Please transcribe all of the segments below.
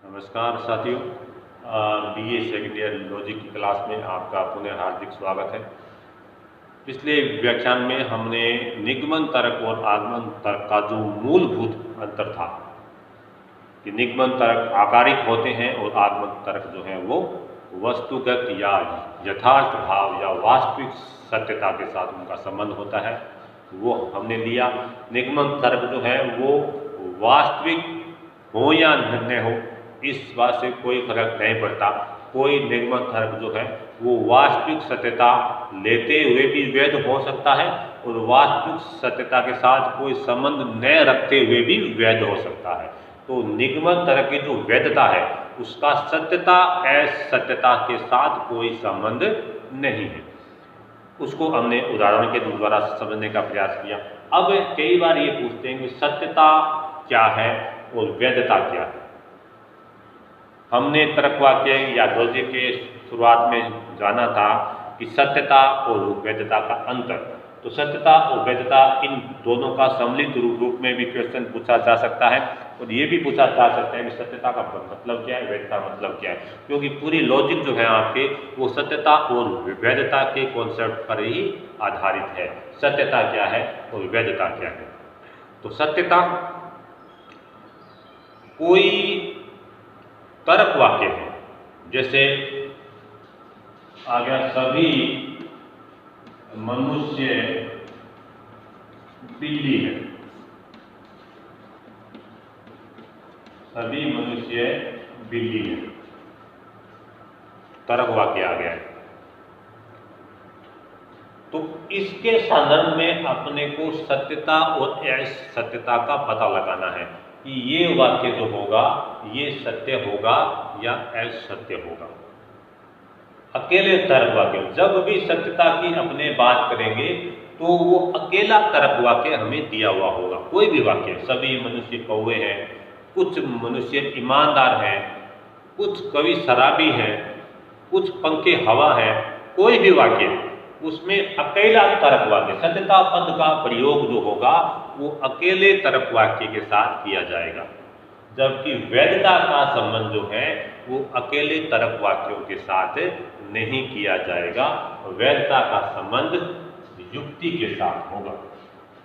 नमस्कार साथियों, BA second year logic की क्लास में आपका पुनः हार्दिक स्वागत है। पिछले व्याख्यान में हमने निगमन तर्क और आगमन तर्क का जो मूलभूत अंतर था कि निगमन तर्क आकारिक होते हैं और आगमन तर्क जो है वो वस्तुगत या यथार्थ भाव या वास्तविक सत्यता के साथ उनका संबंध होता है, वो हमने लिया। निगमन तर्क जो है वो वास्तविक हो या न हो, इस बात से कोई फर्क नहीं पड़ता। कोई निगमन तर्क जो है वो वास्तविक सत्यता लेते हुए भी वैध हो सकता है और वास्तविक सत्यता के साथ कोई संबंध न रखते हुए भी वैध हो सकता है। तो निगमन तर्क की जो वैधता है उसका सत्यता असत्यता के साथ कोई संबंध नहीं है। उसको हमने उदाहरण के द्वारा समझने का प्रयास किया। अब कई बार ये पूछते हैं कि सत्यता क्या है और वैधता क्या है। हमने तर्क वाक्य या लॉजिक के शुरुआत में जाना था कि सत्यता और वैधता का अंतर। तो सत्यता और वैधता इन दोनों का सम्मिलित रूप में भी क्वेश्चन पूछा जा सकता है और ये भी पूछा जा सकता है कि सत्यता का मतलब क्या है, वैधता मतलब क्या है, क्योंकि पूरी लॉजिक जो है आपके वो सत्यता और वैधता के कॉन्सेप्ट पर ही आधारित है। सत्यता क्या है और वैधता क्या है। तो सत्यता कोई तर्क वाक्य है, जैसे आ गया सभी मनुष्य बिल्ली है, सभी मनुष्य बिल्ली है, तर्क वाक्य आ गया है। तो इसके संदर्भ में अपने को सत्यता और असत्यता का पता लगाना है कि ये वाक्य जो होगा ये सत्य होगा या असत्य होगा। अकेले तर्क वाक्य जब भी सत्यता की अपने बात करेंगे तो वो अकेला तर्क वाक्य हमें दिया हुआ होगा। कोई भी वाक्य, सभी मनुष्य कौवे हैं, कुछ मनुष्य ईमानदार हैं, कुछ कवि शराबी हैं, कुछ पंखे हवा है, कोई भी वाक्य उसमें अकेला तर्क वाक्य सत्यता पद का प्रयोग जो होगा वो अकेले तर्क वाक्य के साथ किया जाएगा, जबकि वैधता का संबंध जो है वो अकेले तर्क वाक्यों के साथ नहीं किया जाएगा। वैधता का संबंध युक्ति के साथ होगा।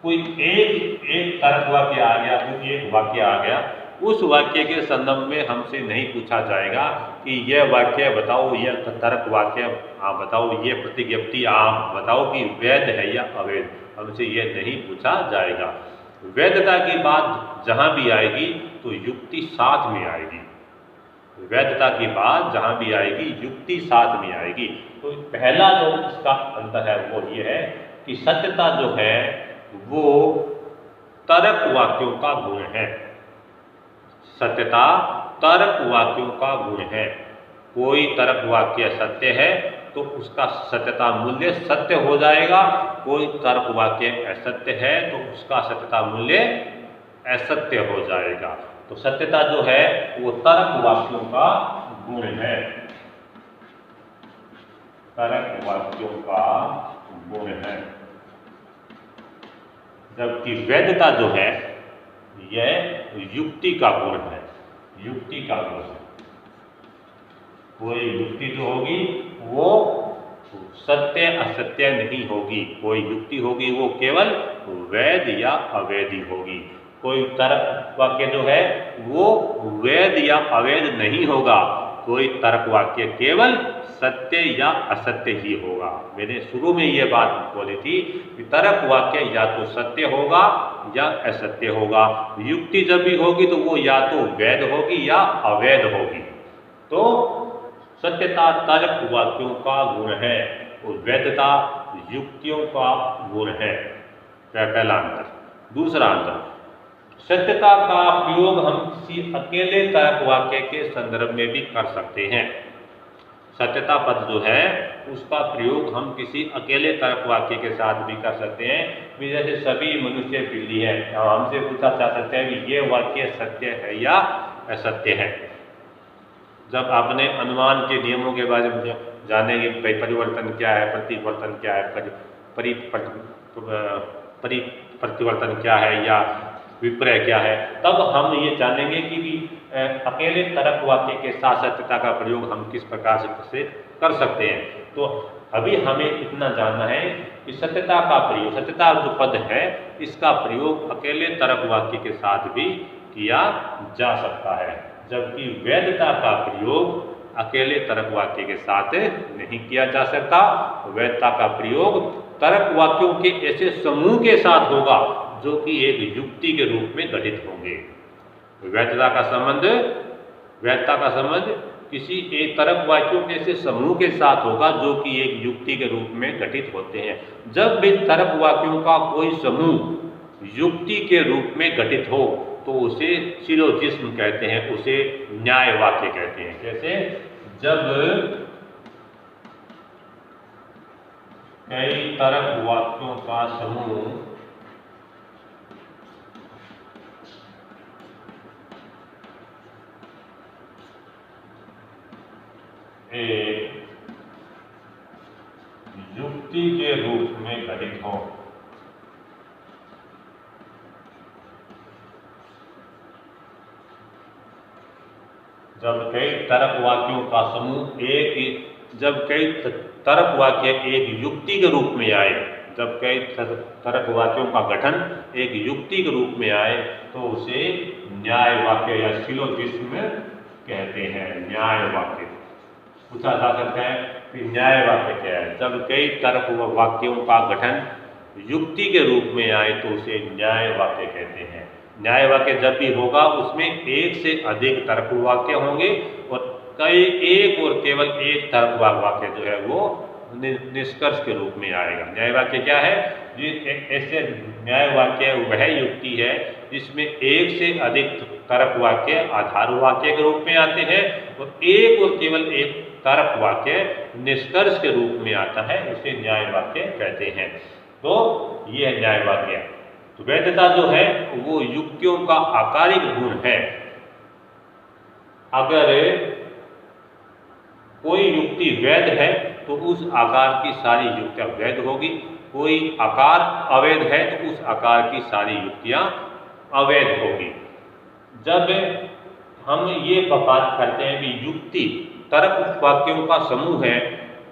कोई एक तर्क वाक्य आ गया, कोई एक वाक्य आ गया, उस वाक्य के संदर्भ में हमसे नहीं पूछा जाएगा कि यह वाक्य बताओ, यह तर्क वाक्य आप बताओ, यह प्रतिज्ञप्ति आप बताओ कि वैध है या अवैध, हमसे यह नहीं पूछा जाएगा। वैधता की बात जहां भी आएगी तो युक्ति साथ में आएगी। वैधता की बात जहां भी आएगी युक्ति साथ में आएगी। तो पहला जो इसका अंतर है वो ये है कि सत्यता जो है वो तर्क वाक्यों का गुण है। सत्यता तर्क वाक्यों का गुण है। कोई तर्क वाक्य सत्य है तो उसका सत्यता मूल्य सत्य हो जाएगा, कोई तर्क वाक्य असत्य है तो उसका सत्यता मूल्य असत्य हो जाएगा। तो सत्यता जो है वो तर्क वाक्यों का गुण है, तर्क वाक्यों का गुण है, जबकि वैधता जो है यह युक्ति का गुण है, युक्ति का गुण है। कोई युक्ति जो होगी वो सत्य असत्य नहीं होगी, कोई युक्ति होगी वो केवल वैध या अवैध होगी। कोई तर्क वाक्य जो है वो वैध या अवैध नहीं होगा, कोई तर्क वाक्य केवल सत्य या असत्य ही होगा। मैंने शुरू में ये बात बोली थी कि तर्क वाक्य या तो सत्य होगा या असत्य होगा, युक्ति जब भी होगी तो वो या तो वैध होगी या अवैध होगी। तो सत्यता तर्क वाक्यों का गुण है और वैधता युक्तियों का गुण है। पहला अंतर। दूसरा अंतर, सत्यता का प्रयोग हम किसी अकेले तर्क वाक्य के संदर्भ में भी कर सकते हैं। सत्यता पद जो है उसका प्रयोग हम किसी अकेले तर्क वाक्य के साथ भी कर सकते हैं। जैसे सभी मनुष्य बिल्ली है, हमसे पूछा जा सकता है कि ये वाक्य सत्य है या असत्य है। जब आपने अनुमान के नियमों के बारे में जानेंगे, परिवर्तन क्या है, प्रतिवर्तन क्या है, प्रतिवर्तन क्या है या विपर्य क्या है, तब हम ये जानेंगे कि अकेले तर्क वाक्य के साथ सत्यता का प्रयोग हम किस प्रकार से कर सकते हैं। तो अभी हमें इतना जानना है कि सत्यता का प्रयोग, सत्यता जो पद है इसका प्रयोग अकेले तर्क वाक्य के साथ भी किया जा सकता है, जबकि वैधता का प्रयोग अकेले तर्क वाक्य के साथ नहीं किया जा सकता। वैधता का प्रयोग तर्क वाक्यों के ऐसे समूह के साथ होगा जो कि एक युक्ति के रूप में गठित होंगे। वैधता का संबंध किसी एक तर्क वाक्यों के ऐसे समूह के साथ होगा जो कि एक युक्ति के रूप में गठित होते हैं। जब भी तर्क वाक्यों का कोई समूह युक्ति के रूप में गठित हो तो उसे सिलोजिस्म कहते हैं, उसे न्याय वाक्य कहते हैं। जैसे जब कई तर्क वाक्यों का समूह एक युक्ति के रूप में गठित हो, जब कई तर्क वाक्यों का समूह जब कई तर्क वाक्य एक युक्ति के रूप में आए, जब कई तर्क वाक्यों का गठन एक युक्ति के रूप में आए तो उसे न्याय वाक्य या सिलोजिस्म कहते हैं। न्याय वाक्य पूछा जा सकता है कि न्याय वाक्य क्या है। जब कई तर्क वाक्यों का गठन युक्ति के रूप में आए तो उसे न्याय वाक्य कहते हैं। न्याय वाक्य जब भी होगा उसमें एक से अधिक तर्क वाक्य होंगे और एक और केवल एक तर्क वाक्य जो है वो निष्कर्ष के रूप में आएगा। न्याय वाक्य क्या है? ऐसे न्याय वाक्य वह युक्ति है जिसमें एक से अधिक तर्क वाक्य आधार वाक्य के रूप में आते हैं और एक और केवल एक तर्क वाक्य निष्कर्ष के रूप में आता है, उसे न्याय वाक्य कहते हैं। तो ये है न्याय वाक्य। तो वैधता जो है वो युक्तियों का आकारिक गुण है। अगर कोई युक्ति वैध है तो उस आकार की सारी युक्तियां वैध होगी, कोई आकार अवैध है तो उस आकार की सारी युक्तियां अवैध होगी। जब हम ये बात करते हैं कि युक्ति तर्क वाक्यों का समूह है,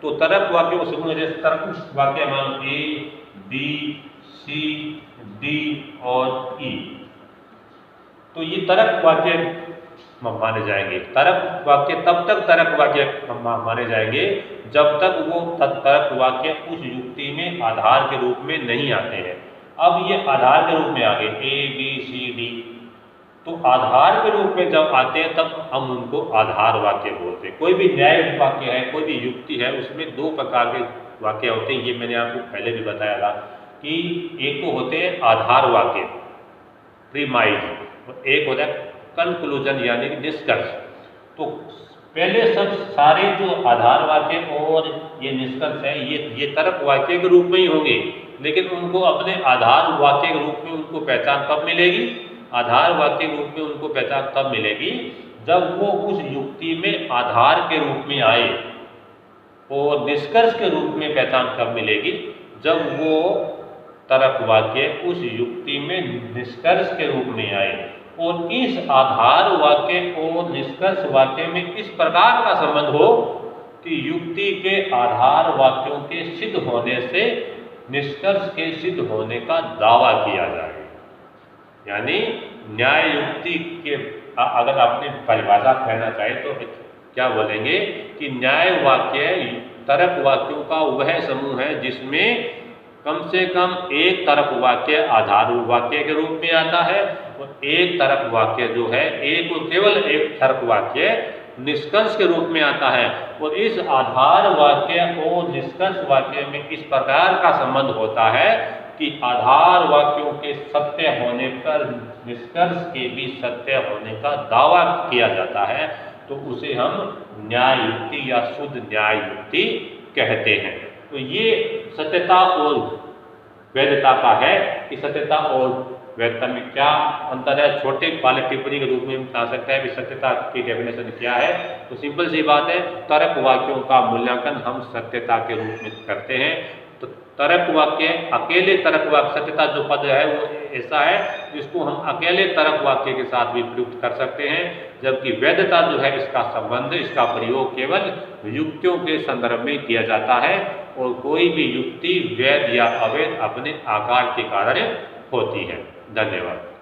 तो तर्क वाक्यों का समूह जैसे तर्क वाक्य मान ए, बी, सी, डी और ई, तो ये तर्क वाक्य माने जाएंगे। तर्क वाक्य तब तक तर्क वाक्य माने जाएंगे जब तक वो तर्क वाक्य उस युक्ति में आधार के रूप में नहीं आते हैं। अब ये आधार के रूप में आ गए ए, बी, सी, डी, तो आधार के रूप में जब आते हैं तब हम उनको आधार वाक्य बोलते हैं। कोई भी न्याय वाक्य है, कोई भी युक्ति है, उसमें दो प्रकार के वाक्य होते हैं। ये मैंने आपको पहले भी बताया था कि एक तो होते हैं आधार वाक्य प्रीमाइज और एक होता है कंक्लूजन यानी कि निष्कर्ष। तो पहले सब सारे जो आधार वाक्य और ये निष्कर्ष है ये तर्क वाक्य के रूप में ही होंगे, लेकिन उनको अपने आधार वाक्य के रूप में उनको पहचान कब मिलेगी? आधार वाक्य के रूप में उनको पहचान तब मिलेगी जब वो उस युक्ति में आधार के रूप में आए, और निष्कर्ष के रूप में पहचान कब मिलेगी? जब वो तर्क वाक्य उस युक्ति में निष्कर्ष के रूप में आए और इस आधार वाक्य और निष्कर्ष वाक्य में इस प्रकार का संबंध हो कि युक्ति के आधार वाक्यों के सिद्ध होने से निष्कर्ष के सिद्ध होने का दावा किया जाए। यानी न्याय युक्ति के अगर आपने परिभाषा कहना चाहे तो क्या बोलेंगे कि न्याय वाक्य तर्क वाक्यों का वह समूह है जिसमें कम से कम एक तर्क वाक्य आधार वाक्य के रूप में आता है और एक तर्क वाक्य जो है एक और केवल एक तर्क वाक्य निष्कर्ष के रूप में आता है। और इस आधार वाक्य और निष्कर्ष वाक्य में इस प्रकार का संबंध होता है कि आधार वाक्यों के सत्य होने पर निष्कर्ष के भी सत्य होने का दावा किया जाता है, तो उसे हम न्याय युक्ति या शुद्ध न्याय युक्ति कहते हैं। तो ये सत्यता और वैधता का है कि सत्यता और वैधता में क्या अंतर है। छोटे वाले टिप्पणी के रूप में बता सकता है कि सत्यता की डेफिनेशन क्या है। तो सिंपल सी बात है, तर्क वाक्यों का मूल्यांकन हम सत्यता के रूप में करते हैं। तो तर्क वाक्य, अकेले तर्क वाक्य, सत्यता जो पद है वो ऐसा है जिसको हम अकेले तर्क वाक्य के साथ भी प्रयुक्त कर सकते हैं, जबकि वैधता जो है इसका संबंध, इसका प्रयोग केवल युक्तियों के संदर्भ में किया जाता है और कोई भी युक्ति वैध या अवैध अपने आकार के कारण होती है। धन्यवाद।